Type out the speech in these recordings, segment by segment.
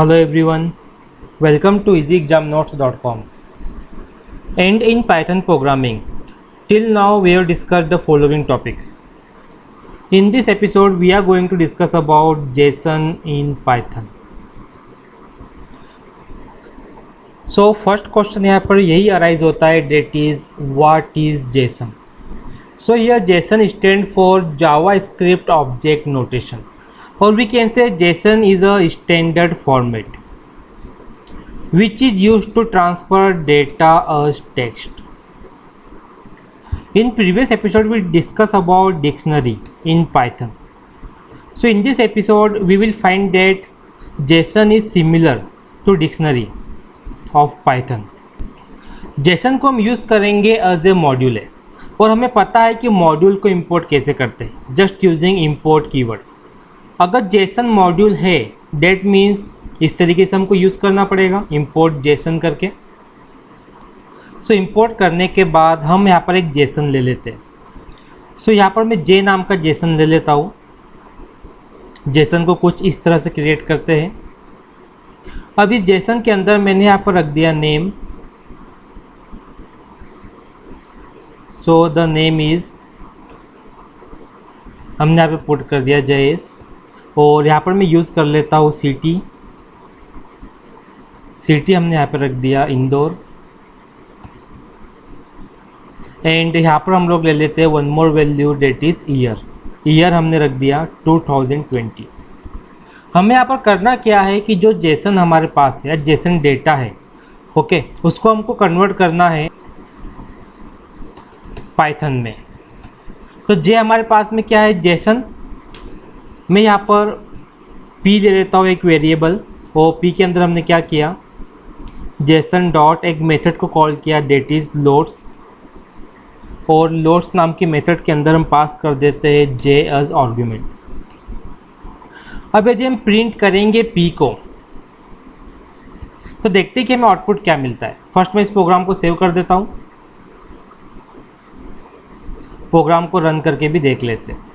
Hello everyone, welcome to easyexamnotes.com. And in Python programming, till now we have discussed the following topics. In this episode, we are going to discuss about JSON in Python. So first question यहाँ पर यही arise होता है, that is what is JSON. So here JSON stands for JavaScript Object Notation, or we can say JSON is a standard format which is used to transfer data as text. In previous episode we discussed about dictionary in Python. So in this episode we will find that JSON is similar to dictionary of Python. JSON को हम use करेंगे as a module है, और हमें पता है कि module को इंपोर्ट कैसे करते हैं, जस्ट यूजिंग इंपोर्ट कीवर्ड. अगर JSON मॉड्यूल है डेट मीन्स इस तरीके से हमको यूज़ करना पड़ेगा इंपोर्ट JSON करके. सो इंपोर्ट करने के बाद हम यहाँ पर एक JSON ले लेते हैं. सो यहाँ पर मैं J नाम का JSON ले लेता हूँ. JSON को कुछ इस तरह से क्रिएट करते हैं. अब इस JSON के अंदर मैंने यहाँ पर रख दिया name. So the name is, हमने यहाँ पे पुट कर दिया JS, और यहाँ पर मैं यूज़ कर लेता हूँ सिटी हमने यहाँ पर रख दिया इंदौर. एंड यहाँ पर हम लोग ले लेते हैं one more value that is year हमने रख दिया 2020. हमें यहाँ पर करना क्या है कि जो JSON हमारे पास है, JSON डेटा है, ओके, उसको हमको कन्वर्ट करना है पाइथन में. तो जे हमारे पास में क्या है, JSON. मैं यहाँ पर p ले लेता हूँ एक वेरिएबल, और p के अंदर हमने क्या किया, JSON डॉट एक मेथड को कॉल किया डेट इज़ लोड्स, और लोड्स नाम की मेथड के अंदर हम पास कर देते हैं j एज आर्ग्यूमेंट. अब यदि हम प्रिंट करेंगे p को, तो देखते हैं कि हमें आउटपुट क्या मिलता है. फर्स्ट मैं इस प्रोग्राम को सेव कर देता हूँ, प्रोग्राम को रन करके भी देख लेते हैं.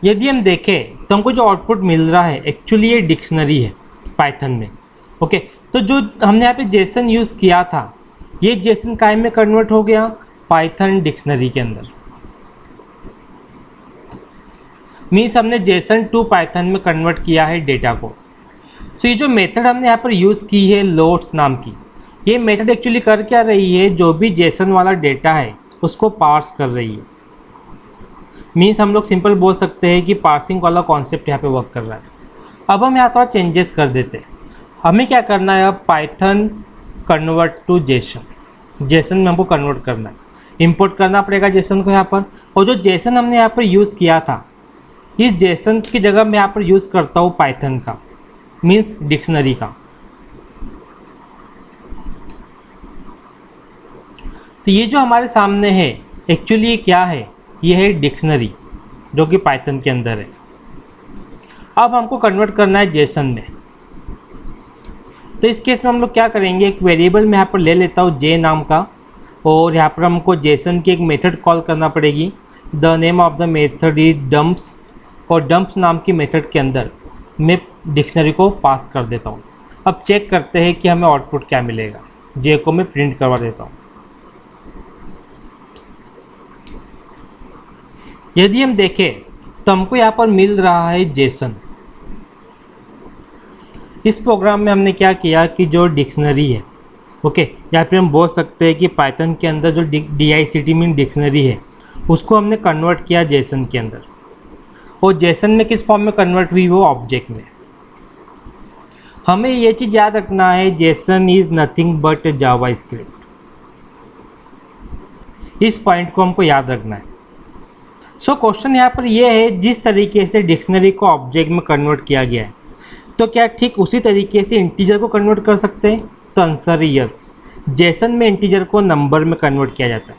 यदि हम देखें तो हमको जो आउटपुट मिल रहा है एक्चुअली ये डिक्शनरी है पाइथन में. ओके, तो जो हमने यहाँ पे JSON यूज़ किया था, ये JSON काय में कन्वर्ट हो गया, पाइथन डिक्शनरी के अंदर. मीन्स हमने JSON टू पाइथन में कन्वर्ट किया है डेटा को. सो ये जो मेथड हमने यहाँ पर यूज़ की है लोड्स नाम की, ये मेथड एक्चुअली कर क्या रही है, जो भी JSON वाला डेटा है उसको पार्स कर रही है. मीन्स हम लोग सिंपल बोल सकते हैं कि पार्सिंग वाला कॉन्सेप्ट यहाँ पे वर्क कर रहा है. अब हम यहाँ थोड़ा चेंजेस कर देते हैं. हमें क्या करना है, अब पाइथन कन्वर्ट टू JSON में हमको कन्वर्ट करना है, इंपोर्ट करना पड़ेगा JSON को यहाँ पर. और जो JSON हमने यहाँ पर यूज़ किया था, इस JSON की जगह मैं यहाँ पर यूज़ करता हूँ पाइथन का, मीन्स डिक्शनरी का. तो ये जो हमारे सामने है एक्चुअली ये क्या है, ये है डिक्शनरी जो कि पाइथन के अंदर है. अब हमको कन्वर्ट करना है JSON में. तो इस केस में हम लोग क्या करेंगे, एक वेरिएबल मैं यहाँ पर ले लेता हूँ J नाम का, और यहाँ पर हमको JSON की एक मेथड कॉल करना पड़ेगी. The name of the method is dumps, और डम्प्स नाम की मेथड के अंदर मैं डिक्शनरी को पास कर देता हूँ. अब चेक करते हैं कि हमें आउटपुट क्या मिलेगा. J को मैं प्रिंट करवा देता हूँ. यदि हम देखें तो हमको यहाँ पर मिल रहा है JSON. इस प्रोग्राम में हमने क्या किया कि जो डिक्शनरी है, ओके, यहाँ पे हम बोल सकते हैं कि पाइथन के अंदर जो DICT मीन डिक्शनरी है उसको हमने कन्वर्ट किया JSON के अंदर. और JSON में किस फॉर्म में कन्वर्ट हुई, वो ऑब्जेक्ट में. हमें ये चीज़ याद रखना है, JSON is nothing but JavaScript. इस पॉइंट को हमको याद रखना है. सो क्वेश्चन यहाँ पर यह है, जिस तरीके से डिक्शनरी को ऑब्जेक्ट में कन्वर्ट किया गया है, तो क्या ठीक उसी तरीके से इंटीजर को कन्वर्ट कर सकते हैं? तो आंसर है यस. JSON में इंटीजर को नंबर में कन्वर्ट किया जाता है.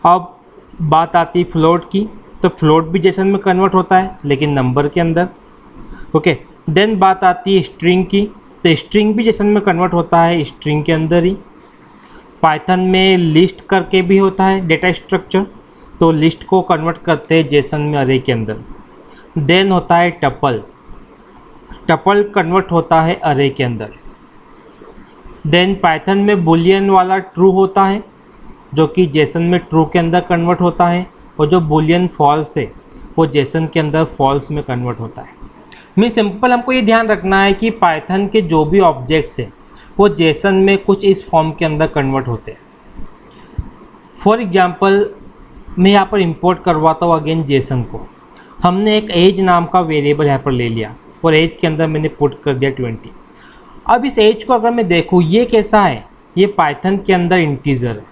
अब बात आती है फ्लोट की, तो फ्लोट भी JSON में कन्वर्ट होता है लेकिन नंबर के अंदर. ओके, देन बात आती है स्ट्रिंग की, तो स्ट्रिंग भी JSON में कन्वर्ट होता है स्ट्रिंग के अंदर ही. पाइथन में लिस्ट करके भी होता है डेटा स्ट्रक्चर, तो लिस्ट को कन्वर्ट करते हैं JSON में अरे के अंदर. देन होता है टपल, टपल कन्वर्ट होता है अरे के अंदर। देन पाइथन में बुलियन वाला ट्रू होता है जो कि जेसन में ट्रू के अंदर कन्वर्ट होता है, और जो बुलियन फॉल्स है वो जेसन के अंदर फॉल्स में कन्वर्ट होता है। मीन सिंपल हमको ये ध्यान रखना है कि पाइथन के जो भी ऑब्जेक्ट्स हैं वो जेसन में कुछ इस फॉर्म के अंदर कन्वर्ट होते हैं। फॉर एग्जांपल मैं यहाँ पर इंपोर्ट करवाता हूँ अगेन जेसन को। हमने एक एज नाम का वेरिएबल यहाँ पर ले लिया और एज के अंदर मैंने पुट कर दिया 20। अब इस एज को अगर मैं देखूँ ये कैसा है, ये पाइथन के अंदर इंटीजर है।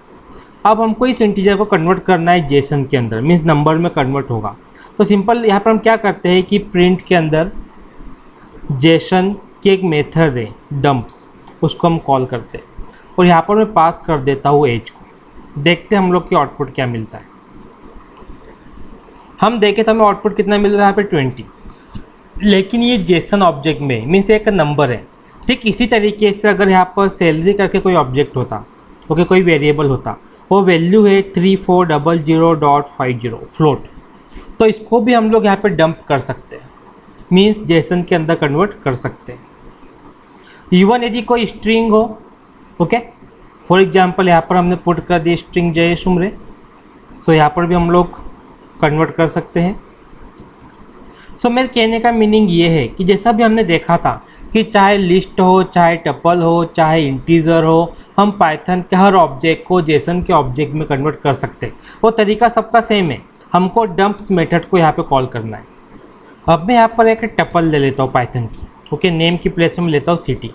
अब हमको इस इंटीजर को कन्वर्ट करना है जेसन के अंदर, मीन्स नंबर में कन्वर्ट होगा। तो सिंपल यहाँ पर हम क्या करते हैं कि प्रिंट के अंदर जेसन की एक मेथड है डंप्स, उसको हम कॉल करते हैं और यहाँ पर मैं पास कर देता हूँ एज को। देखते हैं हम लोग की आउटपुट क्या मिलता है। हम देखें तो हमें आउटपुट कितना मिल रहा है यहाँ पे 20, लेकिन ये जेसन ऑब्जेक्ट में मीन्स एक नंबर है। ठीक इसी तरीके से अगर यहाँ पर सैलरी करके कोई ऑब्जेक्ट होता, ओके, कोई वेरिएबल होता, वो वैल्यू है 3400.50 फ्लोट, तो इसको भी हम लोग यहाँ पे डंप कर सकते हैं, मीन्स जेसन के अंदर कन्वर्ट कर सकते हैं। इवन यदि कोई स्ट्रिंग हो, ओके, फॉर एग्जांपल यहाँ पर हमने पुट कर दिया स्ट्रिंग जय सुमरे, सो यहाँ पर भी हम लोग कन्वर्ट कर सकते हैं। सो मेरे कहने का मीनिंग ये है कि जैसा भी हमने देखा था कि चाहे लिस्ट हो, चाहे टपल हो, चाहे इंटीजर हो, हम पाइथन के हर ऑब्जेक्ट को जेसन के ऑब्जेक्ट में कन्वर्ट कर सकते हैं। वो तरीका सबका सेम है, हमको डंप्स मेथड को यहाँ पे कॉल करना है। अब मैं यहाँ पर एक टपल ले लेता हूँ पाइथन की, ओके, नेम की प्लेस में लेता हूँ सिटी।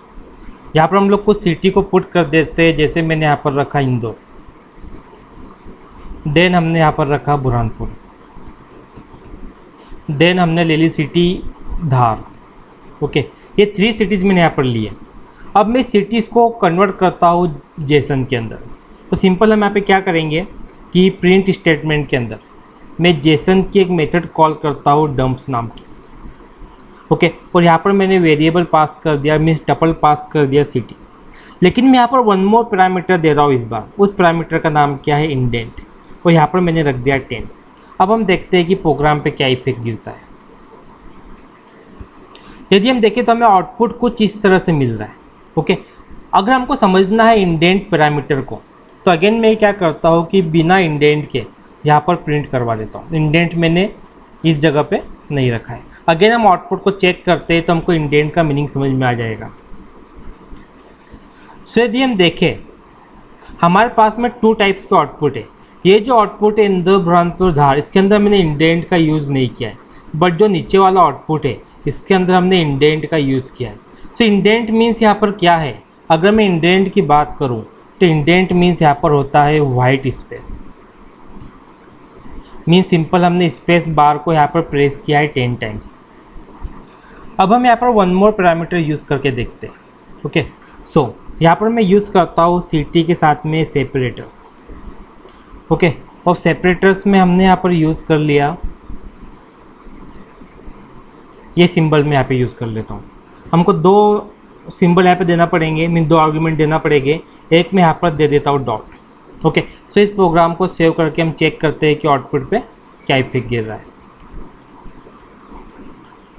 यहाँ पर हम लोग कुछ सिटी को पुट कर देते हैं, जैसे मैंने यहाँ पर रखा इंदौर, देन हमने यहाँ पर रखा बुरहानपुर, देन हमने ले ली सिटी धार, ओके, ये 3 सिटीज़ मैंने यहाँ पर लिए। अब मैं सिटीज़ को कन्वर्ट करता हूँ जेसन के अंदर। तो सिंपल हम यहाँ पे क्या करेंगे कि प्रिंट स्टेटमेंट के अंदर मैं जेसन की एक मेथड कॉल करता हूँ डंप्स नाम की, ओके, और यहाँ पर मैंने वेरिएबल पास कर दिया, मीन्स टपल पास कर दिया सिटी। लेकिन मैं यहाँ पर वन मोर पैरामीटर दे रहा हूँ इस बार। उस पैरामीटर का नाम क्या है, इंडेंट, और यहाँ पर मैंने रख दिया 10। अब हम देखते हैं कि प्रोग्राम पे क्या इफेक्ट गिरता है। यदि हम देखें तो हमें आउटपुट कुछ इस तरह से मिल रहा है, ओके। अगर हमको समझना है इंडेंट पैरामीटर को, तो अगेन मैं क्या करता हूँ कि बिना इंडेंट के यहाँ पर प्रिंट करवा देता हूँ। इंडेंट मैंने इस जगह पे नहीं रखा है। अगेन हम आउटपुट को चेक करते हैं तो हमको इंडेंट का मीनिंग समझ में आ जाएगा। सो यदि हम देखें हमारे पास में 2 टाइप्स के आउटपुट है। ये जो आउटपुट है इंदौर बुरहानपुर धार, इसके अंदर मैंने इंडेंट का यूज़ नहीं किया है, बट जो नीचे वाला आउटपुट है इसके अंदर हमने इंडेंट का यूज़ किया है। सो इंडेंट मीन्स यहाँ पर क्या है, अगर मैं इंडेंट की बात करूँ तो इंडेंट मीन्स यहाँ पर होता है वाइट स्पेस, मीन्स सिंपल हमने स्पेस बार को यहाँ पर प्रेस किया है 10 टाइम्स। अब हम यहाँ पर वन मोर पैरामीटर यूज़ करके देखते हैं, ओके। सो यहाँ पर मैं यूज़ करता हूँ सिटी के साथ में सेपरेटर्स, ओके, और सेपरेटर्स में हमने यहाँ पर यूज़ कर लिया ये सिंबल में यहाँ पे यूज़ कर लेता हूँ। हमको 2 सिंबल यहाँ पे देना पड़ेंगे, मीन 2 आर्गुमेंट देना पड़ेंगे। एक मैं यहाँ पर दे देता हूँ डॉट, ओके। सो इस प्रोग्राम को सेव करके हम चेक करते हैं कि आउटपुट पे क्या इफेक्ट गिर रहा है।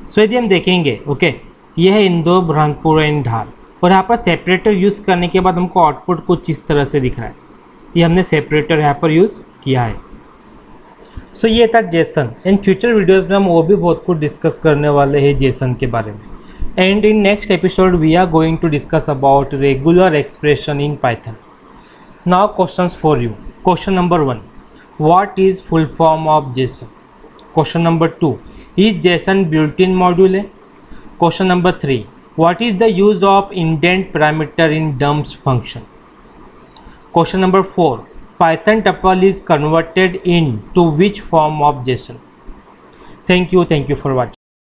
सो यदि हम देखेंगे, ओके, ये है इंदौर बुरहानपुर एंड धार, और यहाँ पर सेपरेटर यूज़ करने के बाद हमको आउटपुट कुछ इस तरह से दिख रहा है। ये हमने सेपरेटर यहाँ पर यूज़ किया है। सो ये था जेसन। इन फ्यूचर वीडियोज़ में हम वो भी बहुत कुछ डिस्कस करने वाले हैं जेसन के बारे में। And in next episode we are going to discuss about regular expression in Python. Now questions for you. Question number 1, what is full form of JSON? Question number 2, is JSON built in module है? Question number 3, what is the use of indent parameter in dumps function? Question number 4, Python tuple is converted into which form of JSON? Thank you for watching.